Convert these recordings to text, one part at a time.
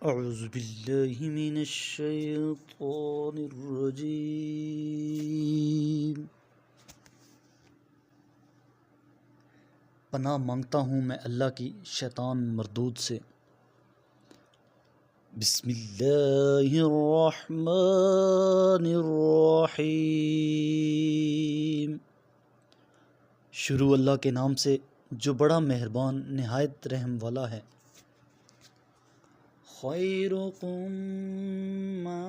اعوذ باللہ من الشیطان الرجیم۔ پناہ مانگتا ہوں میں اللہ کی شیطان مردود سے۔ بسم اللہ الرحمن الرحیم۔ شروع اللہ کے نام سے جو بڑا مہربان نہایت رحم والا ہے۔ خیرکم من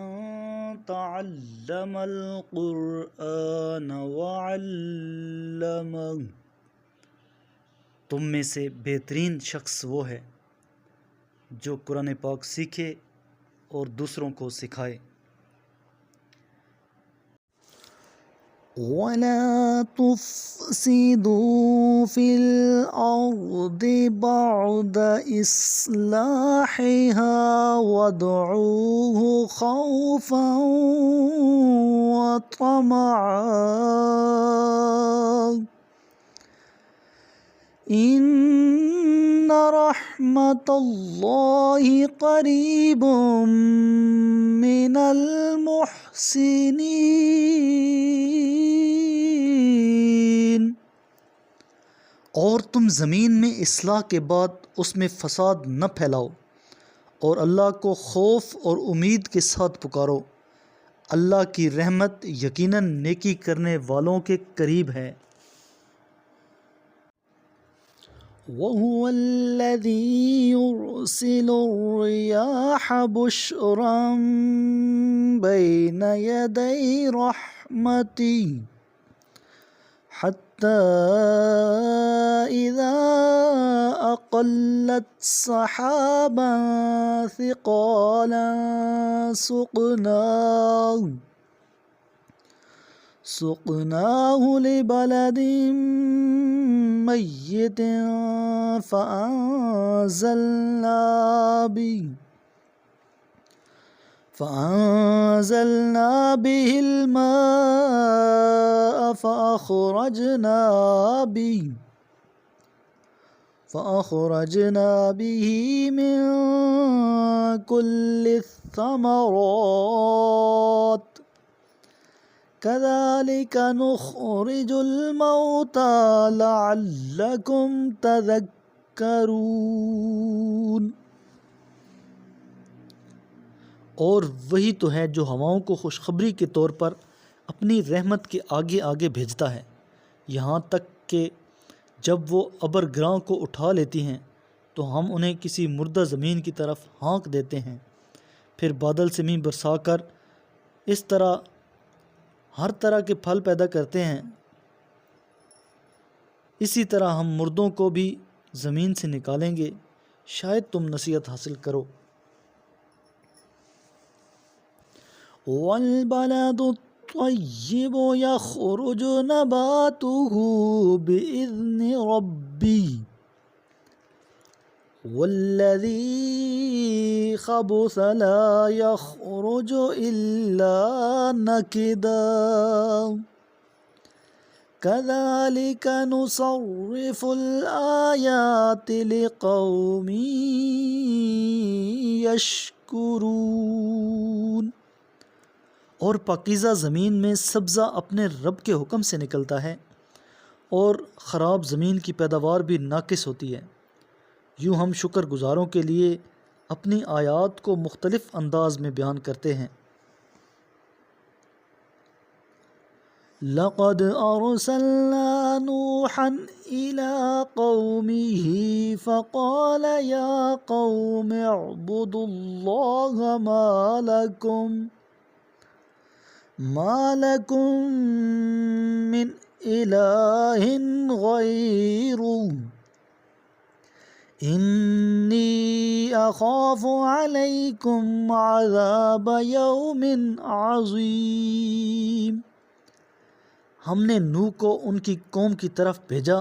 تعلم القرآن وعلمہ، تم میں سے بہترین شخص وہ ہے جو قرآن پاک سیکھے اور دوسروں کو سکھائے۔ وَلَا تُفْسِدُوا فِي الْأَرْضِ بَعْدَ إِصْلَاحِهَا وَادْعُوهُ خَوْفًا وَطَمَعًا إِنَّ رَحْمَتَ اللَّهِ قَرِيبٌ مِّنَ الْمُحْسِنِينَ۔ اور تم زمین میں اصلاح کے بعد اس میں فساد نہ پھیلاؤ، اور اللہ کو خوف اور امید کے ساتھ پکارو، اللہ کی رحمت یقیناً نیکی کرنے والوں کے قریب ہے۔ وَهُوَ الَّذِي يُرْسِلُ الرِّيَاحَ بُشْرًا بَيْنَ يَدَيْ رَحْمَتِهِ حَتَّى إِذَا أَقَلَّتْ سَحَابًا ثِقَالًا سُقْنَاهُ لِبَلَدٍ مَّيِّتٍ فَأَنزَلْنَا بِهِ الْمَاءَ فَأَخْرَجْنَا بِهِ مِن كُلِّ الثَّمَرَاتِ كَذَلِكَ نُخْرِجُ الْمَوْتَى لَعَلَّكُمْ تَذَكَّرُونَ۔ اور وہی تو ہے جو ہواؤں کو خوشخبری کے طور پر اپنی رحمت کے آگے آگے بھیجتا ہے، یہاں تک کہ جب وہ ابر گراں کو اٹھا لیتی ہیں تو ہم انہیں کسی مردہ زمین کی طرف ہانک دیتے ہیں، پھر بادل سے مینہ برسا کر اس طرح ہر طرح کے پھل پیدا کرتے ہیں، اسی طرح ہم مردوں کو بھی زمین سے نکالیں گے، شاید تم نصیحت حاصل کرو۔ وَالْبَلَدُ الطَّيِّبُ يَخْرُجُ نَبَاتُهُ بِإِذْنِ رَبِّهِ وَالَّذِي خَبُثَ لَا يَخْرُجُ إِلَّا نَكِدًا كَذَلِكَ نُصَرِّفُ الْآيَاتِ لِقَوْمٍ يَشْكُرُونَ۔ اور پاکیزہ زمین میں سبزہ اپنے رب کے حکم سے نکلتا ہے، اور خراب زمین کی پیداوار بھی ناقص ہوتی ہے، یوں ہم شکر گزاروں کے لیے اپنی آیات کو مختلف انداز میں بیان کرتے ہیں۔ لَقَدْ أَرْسَلْنَا نُوحًا إِلَىٰ قَوْمِهِ فَقَالَ يَا قَوْمِ اعْبُدُوا اللَّهَ مَا لَكُم مِّنْ إِلَٰهٍ غَيْرُهُ إِنِّي أَخَافُ عَلَيْكُمْ عَذَابَ يَوْمٍ عَظِيمٍ۔ ہم نے نوح کو ان کی قوم کی طرف بھیجا،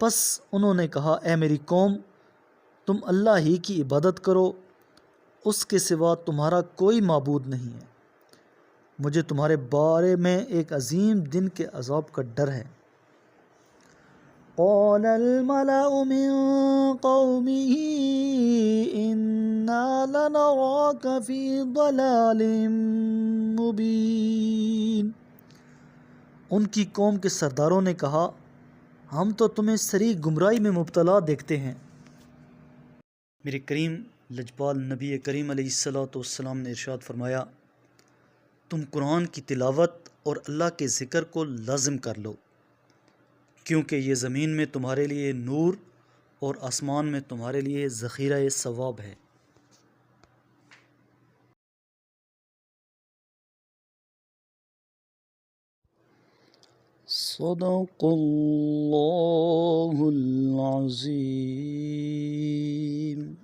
پس انہوں نے کہا، اے میری قوم، تم اللہ ہی کی عبادت کرو، اس کے سوا تمہارا کوئی معبود نہیں ہے، مجھے تمہارے بارے میں ایک عظیم دن کے عذاب کا ڈر ہے۔ قال الملأ من قومه إنا لنراك في ضلال مبين۔ ان کی قوم کے سرداروں نے کہا ہم تو تمہیں صریح گمراہی میں مبتلا دیکھتے ہیں۔ میرے کریم لجپال نبی کریم علیہ الصلوۃ والسلام نے ارشاد فرمایا تم قرآن کی تلاوت اور اللہ کے ذکر کو لازم کر لو، کیونکہ یہ زمین میں تمہارے لیے نور اور آسمان میں تمہارے لیے ذخیرہ ثواب ہے۔ صدق اللہ العظیم۔